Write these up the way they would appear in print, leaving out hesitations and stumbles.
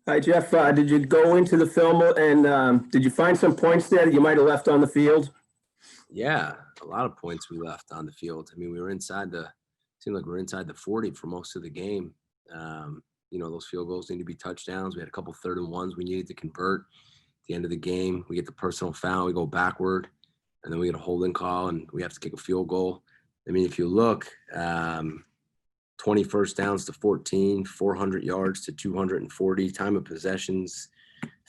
Hi, Jeff. Did you go into the film and did you find some points there that you might have left on the field? Yeah, a lot of points we left on the field. I mean, we were seemed like we were inside the 40 for most of the game. Those field goals need to be touchdowns. We had a couple 3rd and 1s we needed to convert. At the end of the game, we get the personal foul, we go backward, and then we get a holding call, and we have to kick a field goal. I mean, if you look, 20 first downs to 14, 400 yards to 240, time of possessions,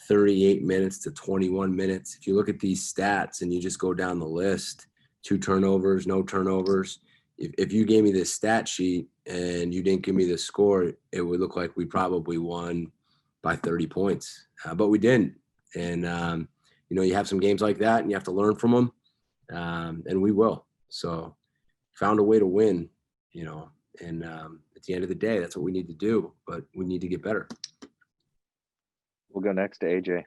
38 minutes to 21 minutes. If you look at these stats and you just go down the list, 2 turnovers, no turnovers. If you gave me this stat sheet and you didn't give me the score, it would look like we probably won by 30 points, but we didn't. And, you have some games like that and you have to learn from them, and we will. So found a way to win, and at the end of the day, that's what we need to do, but we need to get better. We'll go next to AJ.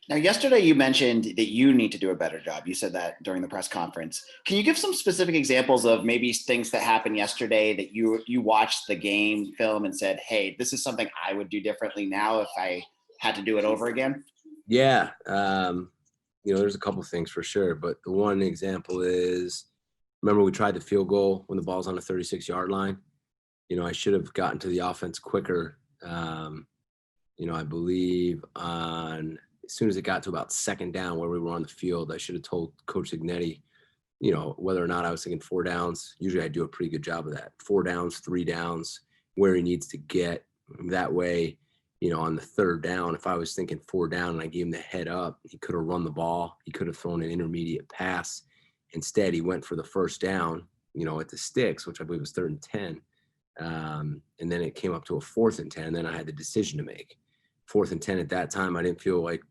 Now, yesterday you mentioned that you need to do a better job. You said that during the press conference. Can you give some specific examples of maybe things that happened yesterday that you watched the game film and said, hey, this is something I would do differently now if I had to do it over again? Yeah. There's a couple things for sure, but the one example is, remember we tried the field goal when the ball's on the 36-yard line? I should have gotten to the offense quicker. I believe as soon as it got to about 2nd down where we were on the field, I should have told Coach Signetti, whether or not I was thinking 4 downs. Usually I do a pretty good job of that. 4 downs, 3 downs, where he needs to get. That way, on the 3rd down, if I was thinking 4 down and I gave him the head up, he could have run the ball. He could have thrown an intermediate pass. Instead, he went for the 1st down, at the sticks, which I believe was 3rd and 10. And then it came up to a 4th and 10. Then I had the decision to make. 4th and 10 at that time, I didn't feel like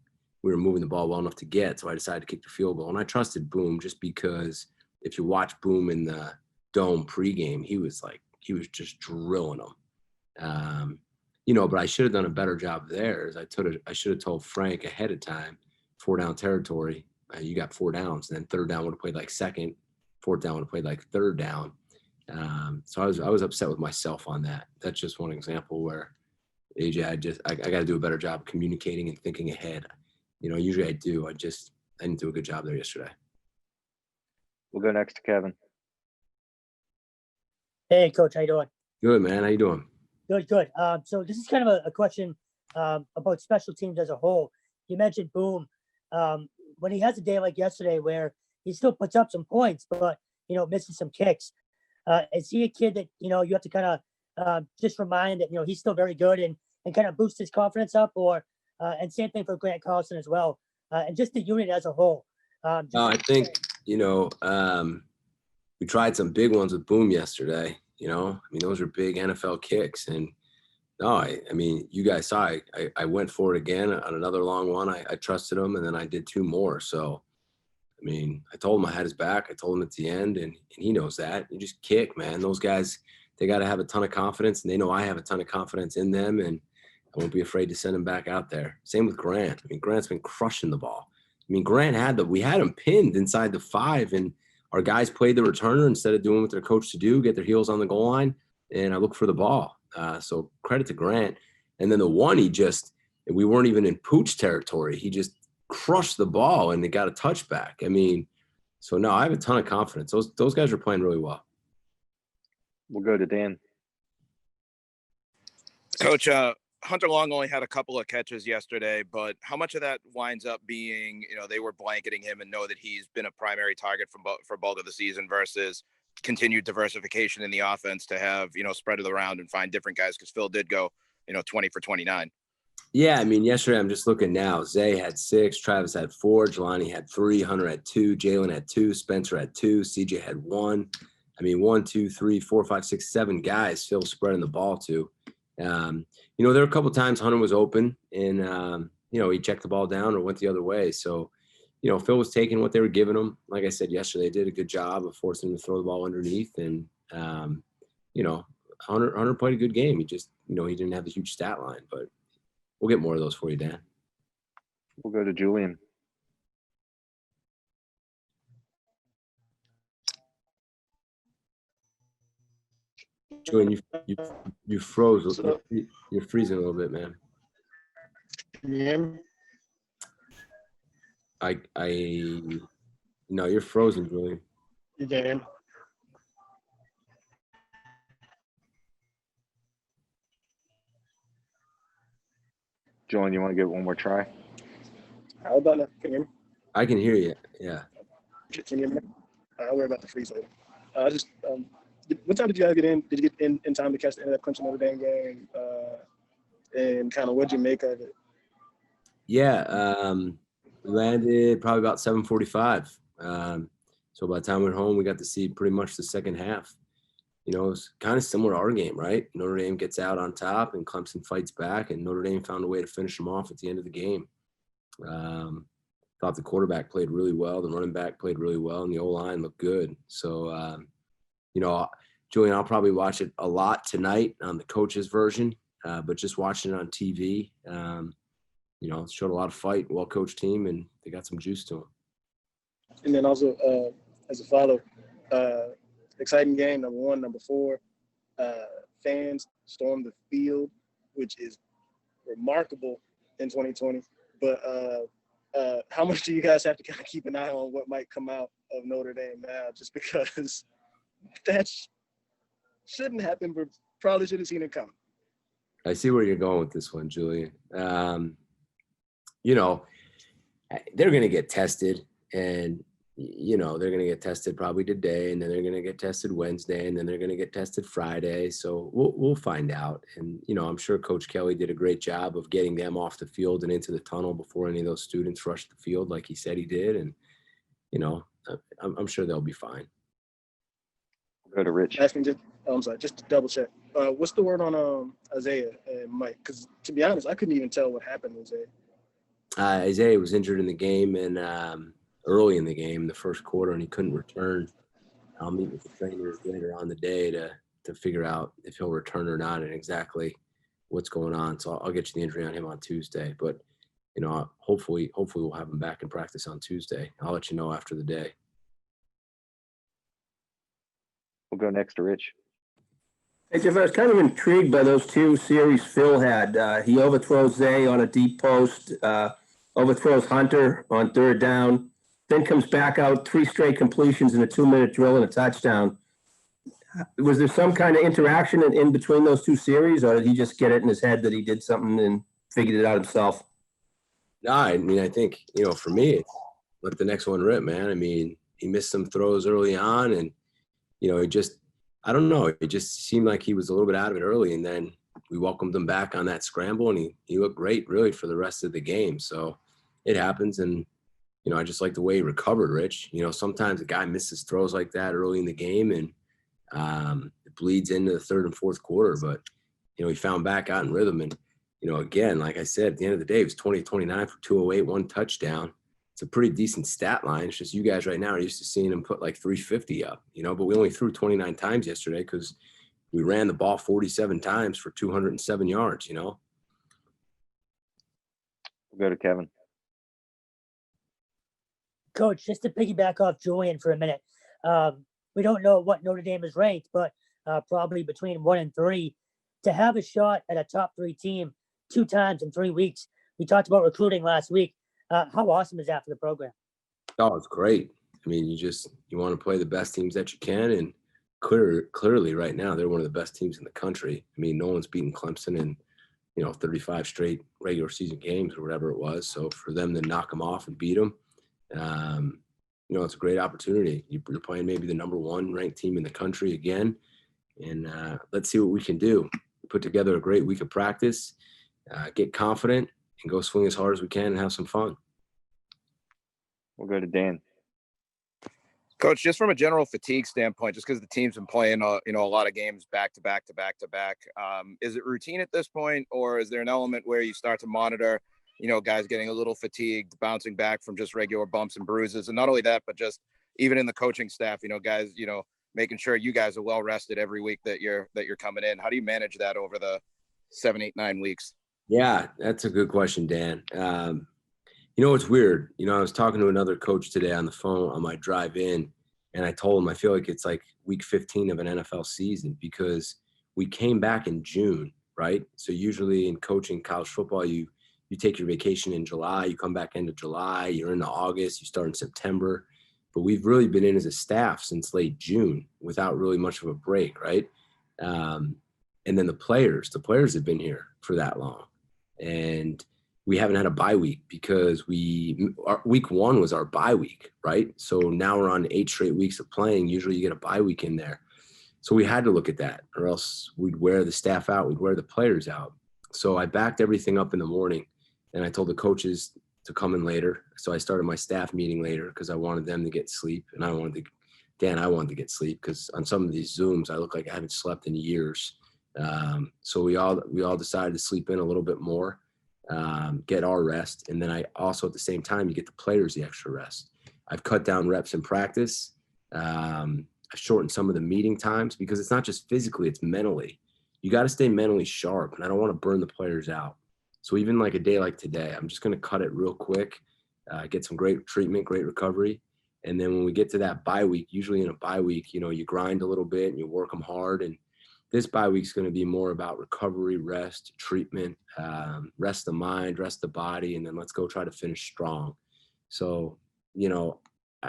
we were moving the ball well enough to get, so I decided to kick the field goal. And I trusted Boom just because if you watch Boom in the Dome pregame, he was just drilling them. But I should have done a better job there. I should have told Frank ahead of time, 4 down territory, you got 4 downs. And then 3rd down would have played like 2nd, 4th down would have played like 3rd down. So I was upset with myself on that. That's just one example where, AJ, I got to do a better job communicating and thinking ahead. Usually I do. I didn't do a good job there yesterday. We'll go next to Kevin. Hey, Coach, how you doing? Good, man. How you doing? Good. So this is kind of a question about special teams as a whole. You mentioned Boom. When he has a day like yesterday where he still puts up some points, but, misses some kicks, is he a kid that, you have to kind of just remind that, he's still very good and kind of boost his confidence up, or and same thing for Grant Carlson as well, and just the unit as a whole? I think, we tried some big ones with Boom yesterday. Those are big NFL kicks. And you guys saw I went for it again on another long one. I trusted him, and then I did 2 more. So, I told him I had his back. I told him at the end, and he knows that. You just kick, man. Those guys, they got to have a ton of confidence, and they know I have a ton of confidence in them, and I won't be afraid to send him back out there. Same with Grant. Grant's been crushing the ball. Grant we had him pinned inside the 5, and our guys played the returner instead of doing what they're coached to do, get their heels on the goal line, and I look for the ball. So credit to Grant. And then the one, we weren't even in pooch territory. He just crushed the ball, and they got a touchback. So no, I have a ton of confidence. Those guys are playing really well. We'll go to Dan. Coach, Hunter Long only had a couple of catches yesterday, but how much of that winds up being, they were blanketing him and know that he's been a primary target for bulk of the season versus continued diversification in the offense to have, spread it around and find different guys? Because Phil did go, 20 for 29. Yeah, yesterday I'm just looking now. Zay had 6, Travis had 4, Jelani had 3, Hunter had 2, Jalen had 2, Spencer had 2, CJ had 1. 1, 2, 3, 4, 5, 6, 7 guys Phil spreading the ball to. There were a couple times Hunter was open and, he checked the ball down or went the other way. So, Phil was taking what they were giving him. Like I said yesterday, they did a good job of forcing him to throw the ball underneath. And, Hunter played a good game. He just, he didn't have the huge stat line, but we'll get more of those for you, Dan. We'll go to Julian. Julian, you froze. You're freezing a little bit, man. Can you hear me? No, you're frozen, Julian. You can hear me? Julian, you want to give it one more try? How about now? Can you hear me? I can hear you. Yeah. Can you hear me? I'll worry about the freeze later. What time did you guys get in? Did you get in time to catch the end of that Clemson Notre Dame game? And kind of what'd you make of it? Yeah. We landed probably about 7:45. So by the time we were home, we got to see pretty much the second half. You know, it's kind of similar to our game, right? Notre Dame gets out on top and Clemson fights back, and Notre Dame found a way to finish them off at the end of the game. Thought the quarterback played really well, the running back played really well, and the O-line looked good. So, you know, Julian, I'll probably watch it a lot tonight on the coach's version, but just watching it on TV, you know, it showed a lot of fight, well-coached team, and they got some juice to them. And then also, as a follow, exciting game, number one. Number four, fans stormed the field, which is remarkable in 2020. But how much do you guys have to kind of keep an eye on what might come out of Notre Dame now, just because that shouldn't happen, but probably should have seen it coming? I see where you're going with this one, Julian. You know, they're going to get tested, and you know, they're going to get tested probably today, and then they're going to get tested Wednesday, and then they're going to get tested Friday. So we'll find out. And, you know, I'm sure Coach Kelly did a great job of getting them off the field and into the tunnel before any of those students rushed the field like he said he did. And, you know, I'm sure they'll be fine. Go to Rich. I'm sorry, just to double check. What's the word on Isaiah and Mike? Because to be honest, I couldn't even tell what happened to Isaiah. Isaiah was injured in the game and early in the game, the first quarter, and he couldn't return. I'll meet with the trainers later on the day to figure out if he'll return or not and exactly what's going on. So I'll get you the injury on him on Tuesday. But, you know, hopefully we'll have him back in practice on Tuesday. I'll let you know after the day. We'll go next to Rich. Hey, Jeff, I was kind of intrigued by those two series Phil had. He overthrows Zay on a deep post, overthrows Hunter on third down, then comes back out 3 straight completions in a 2-minute drill and a touchdown. Was there some kind of interaction in between those two series, or did he just get it in his head that he did something and figured it out himself? No, I mean, I think, you know, for me, it's let the next one rip, man. I mean, he missed some throws early on, and, you know, I don't know. It just seemed like he was a little bit out of it early, and then we welcomed him back on that scramble, and he looked great, really, for the rest of the game. So it happens, and, you know, I just like the way he recovered, Rich. You know, sometimes a guy misses throws like that early in the game, and it bleeds into the third and fourth quarter. But, you know, he found back out in rhythm. And, you know, again, like I said, at the end of the day, it was 20-29 for 208, 1 touchdown. It's a pretty decent stat line. It's just you guys right now are used to seeing him put like 350 up, you know, but we only threw 29 times yesterday because we ran the ball 47 times for 207 yards, you know. We'll go to Kevin. Coach, just to piggyback off Julian for a minute, we don't know what Notre Dame is ranked, but probably between 1 and 3. To have a shot at a top 3 team 2 times in 3 weeks. We talked about recruiting last week. How awesome is that for the program? Oh, it's great. I mean, you want to play the best teams that you can, and clearly right now they're one of the best teams in the country. I mean, no one's beaten Clemson in, you know, 35 straight regular season games or whatever it was. So for them to knock them off and beat them, you know, it's a great opportunity. You're playing maybe the number 1 ranked team in the country again, and let's see what we can do. Put together a great week of practice, get confident, and go swing as hard as we can and have some fun. We'll go to Dan. Coach, just from a general fatigue standpoint, just because the team's been playing, you know, a lot of games back to back, is it routine at this point, or is there an element where you start to monitor, you know, guys getting a little fatigued, bouncing back from just regular bumps and bruises? And not only that, but just even in the coaching staff, you know, guys, you know, making sure you guys are well rested every week that you're coming in. How do you manage that over the 7, 8, 9 weeks? Yeah, that's a good question, Dan. You know, it's weird. You know, I was talking to another coach today on the phone on my drive in, and I told him I feel like it's like week 15 of an NFL season because we came back in June, right? So usually in coaching college football, you you take your vacation in July, you come back into July, you're into August, you start in September. But we've really been in as a staff since late June without really much of a break, right? And then the players have been here for that long. And we haven't had a bye week because our week 1 was our bye week, right? So now we're on 8 straight weeks of playing. Usually you get a bye week in there. So we had to look at that, or else we'd wear the staff out, we'd wear the players out. So I backed everything up in the morning, and I told the coaches to come in later. So I started my staff meeting later because I wanted them to get sleep, and I wanted to get sleep because on some of these Zooms I look like I haven't slept in years. So we all decided to sleep in a little bit more, get our rest, and then I also at the same time you get the players the extra rest. I've cut down reps in practice. I shortened some of the meeting times because it's not just physically, it's mentally. You got to stay mentally sharp, and I don't want to burn the players out. So even like a day like today, I'm just going to cut it real quick, get some great treatment, great recovery. And then when we get to that bye week, usually in a bye week, you grind a little bit and you work them hard. And this bye week is going to be more about recovery, rest, treatment, rest the mind, rest the body, and then let's go try to finish strong. So,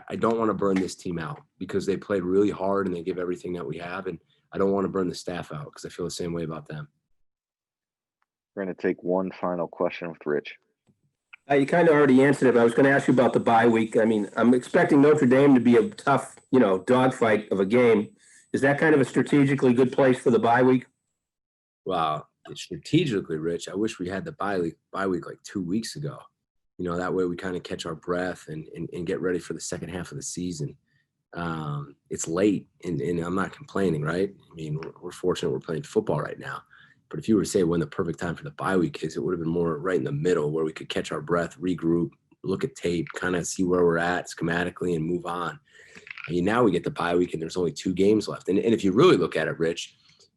I don't want to burn this team out because they played really hard and they give everything that we have. And I don't want to burn the staff out because I feel the same way about them. We're going to take one final question with Rich. You kind of already answered it, but I was going to ask you about the bye week. I mean, I'm expecting Notre Dame to be a tough, dogfight of a game. Is that kind of a strategically good place for the bye week? Well, strategically, Rich, I wish we had the bye week like 2 weeks ago. That way we kind of catch our breath and get ready for the second half of the season. It's late, and I'm not complaining, right? I mean, we're fortunate we're playing football right now. But if you were to say when the perfect time for the bye week is, it would have been more right in the middle where we could catch our breath, regroup, look at tape, kind of see where we're at schematically and move on. I mean, now we get the bye week and there's only 2 games left. And if you really look at it, Rich,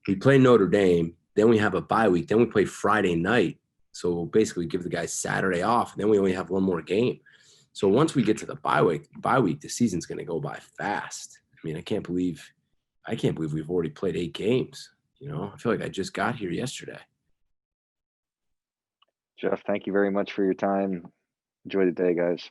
we play Notre Dame, then we have a bye week, then we play Friday night. So we'll basically give the guys Saturday off, and then we only have 1 more game. So once we get to the bye week, the season's going to go by fast. I mean, I can't believe we've already played 8 games. I feel like I just got here yesterday. Jeff, thank you very much for your time. Enjoy the day, guys.